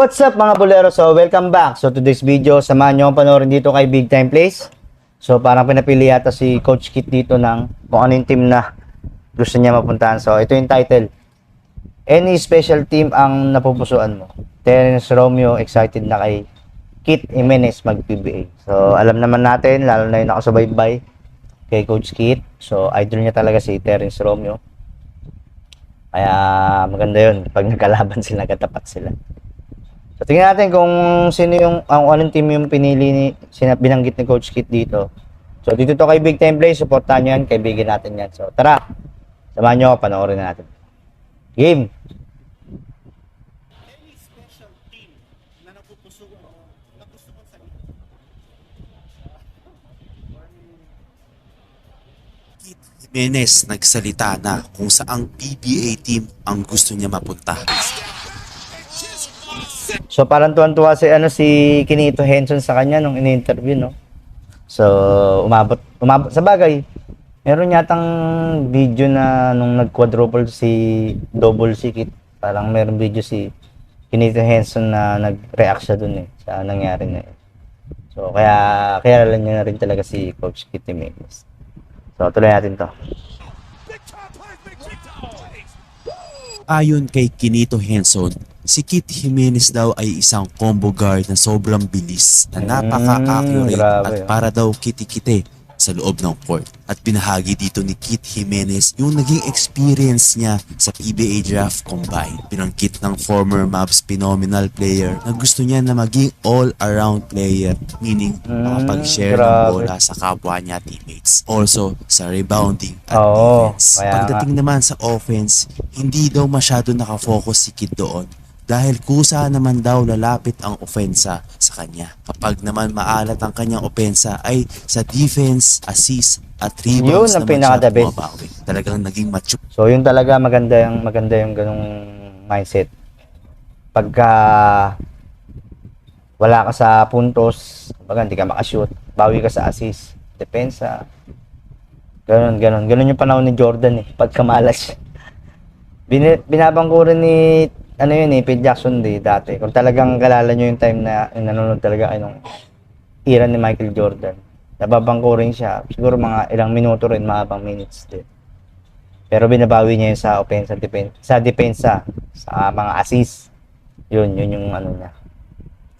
what's up mga bolero? So, welcome back. So, today's video, samahan nyo ang panoorin dito kay Big Time Plays. So, parang pinapili yata si Coach Kit dito ng kung ano yung team na gusto niya mapuntahan. So, ito yung title. Any special team ang napupusuan mo? Terence Romeo excited na kay Kit Jimenez mag-PBA. So, alam naman natin, lalo na yung nakasubaybay kay Coach Kit. So, idol niya talaga si Terence Romeo. Kaya maganda yun pag nagkalaban sila, katapat sila. So, tingnan natin kung sino yung, anong team yung pinili ni, binanggit ni Coach Kit dito. So, dito to kay Big Time Play, supportahan nyo yan, kaibigan natin yan. So, tara, samahan nyo ako, panoorin na natin. Game! Any special team na napupusuan mo, na gusto mong sabihin? Kit Jimenez nagsalita na kung saang PBA team ang gusto niya mapunta. So, parang tuwan-tuwa si Kinito Henson sa kanya nung in-interview, no? So, umabot sa bagay. Meron yatang video na nung nag-quadruple double si Kit. Parang meron video si Kinito Henson na nag-react siya dun sa nangyari na yun. So, kaya alam niya na rin talaga si Coach Kit Jimenez. So, tuloy natin to. Ayon kay Kinito Henson, si Kit Jimenez daw ay isang combo guard na sobrang bilis na napaka-accurate grabe, at para daw kiti-kite sa loob ng court. At binahagi dito ni Kit Jimenez yung naging experience niya sa PBA Draft Combine. Pinangkit ng former Mavs phenomenal player na gusto niya na maging all-around player, meaning makapag-share ng grabe. bola sa kapwa niya teammates. Also, sa rebounding at Oo, defense. kaya Pagdating naman sa offense, hindi daw masyado nakafocus si Kit doon dahil kusa naman daw lalapit ang ofensa sa kanya. Kapag naman maalat ang kanyang opensa ay sa defense, assist at rebounds Yun ang naman pinaka-the siya best. bumabawi. Talagang naging mature So, yun talaga maganda yung ganung mindset. Pagka wala ka sa puntos, baga hindi ka makashoot, bawi ka sa assist, depensa. Ganun yung panahon ni Jordan pagka malas siya. Binabang ko rin ni Phil Jackson dati. Kung talagang kalala nyo yung time na nanonood talaga kayo nung era ni Michael Jordan, nababangko rin siya. Siguro mga ilang minuto rin, mahabang minutes din. Pero binabawi niya yun sa offense, sa depensa, sa mga assist. Yun yung niya.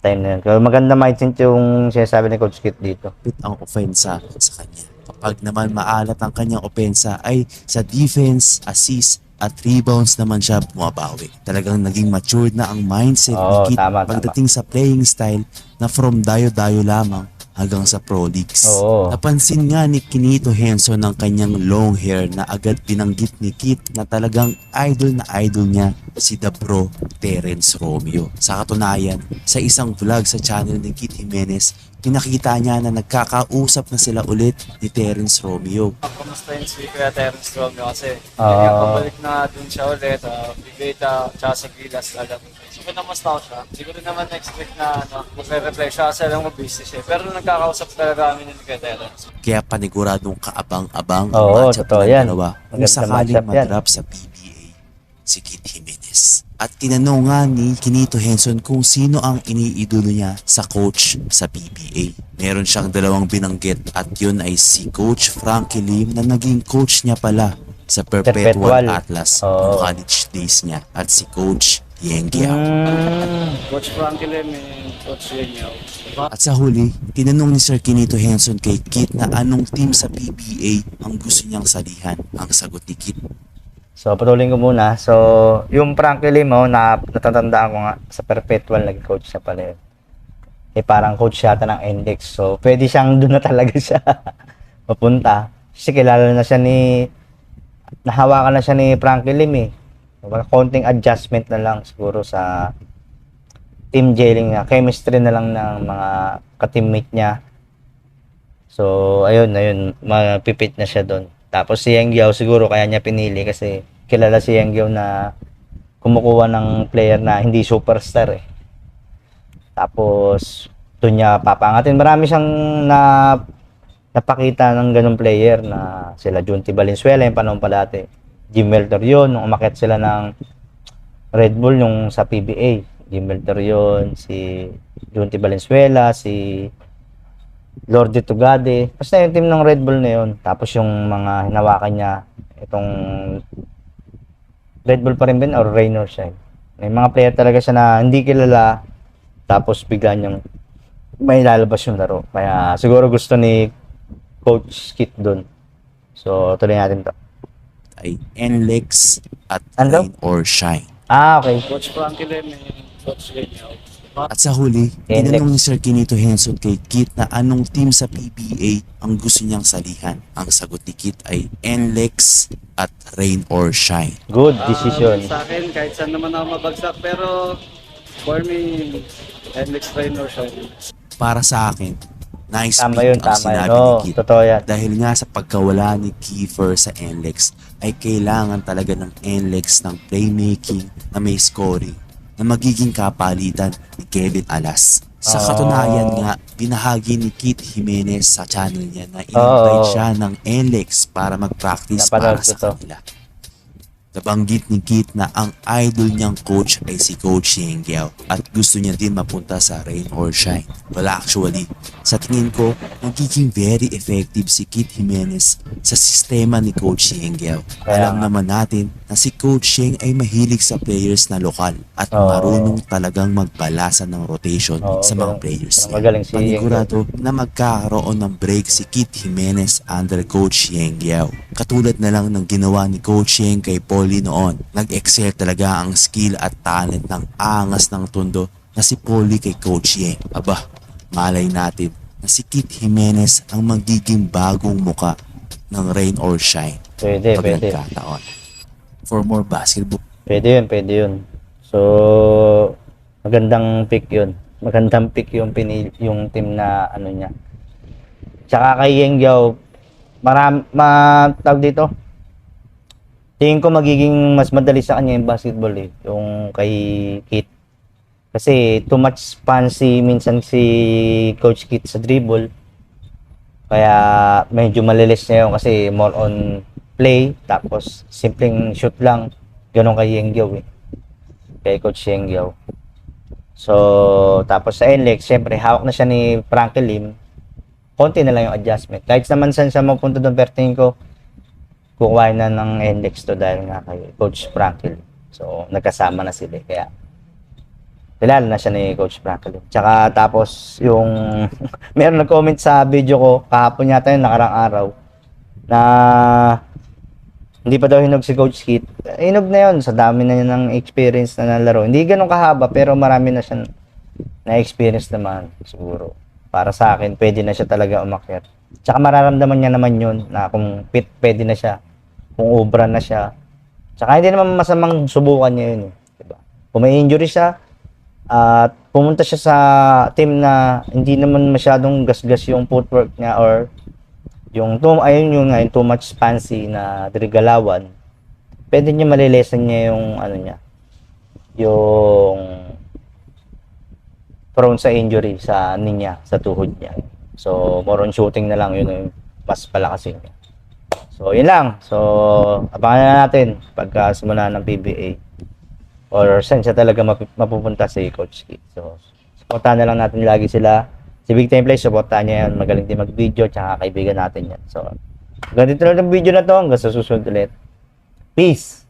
Time na yun. Kaya maganda mindset yung sinasabi ni Coach Kit dito. ang ofensa sa kanya. Kapag naman maalat ang kanyang opensa ay sa defense, assist at rebounds naman siya bumabawi. Talagang naging matured na ang mindset Oo, ni Kit tama. pagdating sa playing style na from dayo-dayo lamang hanggang sa pro leagues. Oo. Napansin nga ni Kinito Henson ng kanyang long hair na agad binanggit ni Kit na talagang idol na idol niya si The Bro Terence Romeo. Sa katunayan, sa isang vlog sa channel ni Kit Jimenez, pinakita niya na nagkakausap na sila ulit ni Terence Romeo. Kamusta yung si Kuya Terence Romeo kasi Oo. pabalik na dun siya ulit, Bigayta, tsaka sa Gilas alam. So namusta ko siya. Siguro naman next week na magre-reply siya kasi alam mo busy siya. Pero nagkakausap talaga kami ni Kuya Terence. Kaya paniguradong kaabang-abang ang Oo, matchup totoo ng yan. dalawa kung Maganda sakaling matchup yan. madrap sa PBA si Kit Jimenez. At tinanong nga ni Kinito Henson kung sino ang iniidolo niya sa coach sa PBA. Meron siyang dalawang binanggit at yun ay si Coach Frankie Lim na naging coach niya pala sa Perpetual Perpetual. Atlas Oo. noong college days niya at si Coach Yeng Giao. Coach Frankie Lim and Coach Yenyo. At sa huli, tinanong ni Sir Kinito Henson kay Kit na anong team sa PBA ang gusto niyang salihan. Ang sagot ni Kit, So, patuloy ko muna. So, yung Frankie Lim, natatandaan ko nga, sa Perpetual, naging coach siya pala yun. Parang coach yata ng Index. So, pwede siyang doon na talaga siya papunta. Kasi kilala na siya nahawakan na siya ni Frankie Lim konting adjustment na lang siguro sa team gelling niya. Chemistry na lang ng mga ka-teammate niya. So, ayun, mapipit na siya doon. Tapos si Yeng Giao siguro kaya niya pinili kasi kilala si Yeng Giao na kumukuha ng player na hindi superstar Tapos doon niya papangatin. Marami siyang napakita ng ganung player na sila Junti Valenzuela yung panahon pa dati. Jim Welter yun, nung umakyat sila ng Red Bull yung sa PBA. Jimel Torion, si Junti Valenzuela, si Lorde Tugade. Basta yung team ng Red Bull na yun. Tapos yung mga hinawakan niya, itong Red Bull pa rin ba or Rain or Shine. May mga player talaga siya na hindi kilala, tapos bigla niyang may lalabas yung laro. Kaya siguro gusto ni Coach Kit dun. So, tuloy natin to. Ay NLEX at Ano? Rain or Shine. Okay. Coach Frankie Lim, Coach Lenyo. At sa huli, NLEX. tinanong ni Sir Kinito Henson kay Kit na anong team sa PBA ang gusto niyang salihan. Ang sagot ni Kit ay NLEX at Rain or Shine. Good decision. Sa akin, kahit saan naman ako mabagsak, pero for me, NLEX Rain or Shine. Para sa akin, nice Tama pick yun, ang tama yun. sinabi Oo, ni Kit. totoo yan. Dahil nga sa pagkawala ni Kiefer sa NLEX ay kailangan talaga ng NLEX ng playmaking na may scoring na magiging kapalitan ni Kevin Alas. Sa Oh. katunayan nga, binahagi ni Kit Jimenez sa channel niya na in-invite Oh. siya ng NLEX para mag-practice Napanood para ko sa to. kanila. Nabanggit ni Kit na ang idol niyang coach ay si Coach Yengyao at gusto niya din mapunta sa Rain or Shine. Wala actually. Sa tingin ko, magiging very effective si Kit Jimenez sa sistema ni Coach Yengyao. Kaya Alam nga. naman natin na si Coach Yeng ay mahilig sa players na lokal at Oo. marunong talagang magbalasa ng rotation Oo, sa mga ganun. players niya. Magaling si Panigurado na magkakaroon ng break si Kit Jimenez under Coach Yengyao. Katulad na lang ng ginawa ni Coach Yeng kay Polly noon. Nag-excel talaga ang skill at talent ng angas ng tundo na si Polly kay Coach Yeng. Aba, malay natin na si Kit Jimenez ang magiging bagong muka ng Rain or Shine Pwede, pag pwede. nagkataon. For more basketball Pwede yun, pwede yun. So, magandang pick yun. Magandang pick yung yung team na ano niya. Tsaka kay Yengyao, tawag dito. Tingin ko magiging mas madali sa kanya yung basketball eh. Yung kay Kit. Kasi too much fancy minsan si Coach Kit sa dribble. Kaya medyo malilis na yun kasi more on play. Tapos simpleng shoot lang. Ganon kay Yengyao eh. Kay Coach Yengyao. So, tapos sa NLEX, syempre hawak na siya ni Frankie Lim. Konti na lang yung adjustment. Kahit naman saan siya mapunta doon, pero tingin ko, kukuhain na ng NLEX to dahil nga kay Coach Frankie Lim. So, nagkasama na sila. Kaya, kilala na siya ni Coach Frankie Lim. Tsaka tapos, yung, meron nag-comment sa video ko, kahapon yata yung nakarang araw, na hindi pa daw hinog si Coach Kit. Hinog na yun. Sa dami na niya ng experience na nalaro. Hindi ganun kahaba, pero marami na siya na-experience naman, siguro. Para sa akin, pwede na siya talaga umakyat. Tsaka mararamdaman niya naman yun, na kung fit, pwede na siya. Kung obra na siya. Tsaka hindi naman masamang subukan niya yun. Diba? Kung may injury siya, at pumunta siya sa team na hindi naman masyadong gasgas yung footwork niya or yung too much fancy na dirigalawan, pwede niya malilesan niya yung ano niya, yung prone sa injury sa niya, sa tuhod niya. So, more on shooting na lang, yun yung mas palakasin niya. So, yun lang. So, abangan na natin pagka simula ng PBA or saan siya talaga mapupunta si Coach Kit. So, supportahan na lang natin lagi sila. Si Big Time Play, supportahan niya yan. Magaling din mag-video, tsaka kaibigan natin yan. So, ganito lang yung video na to. Hanggang sa susunod ulit. Peace!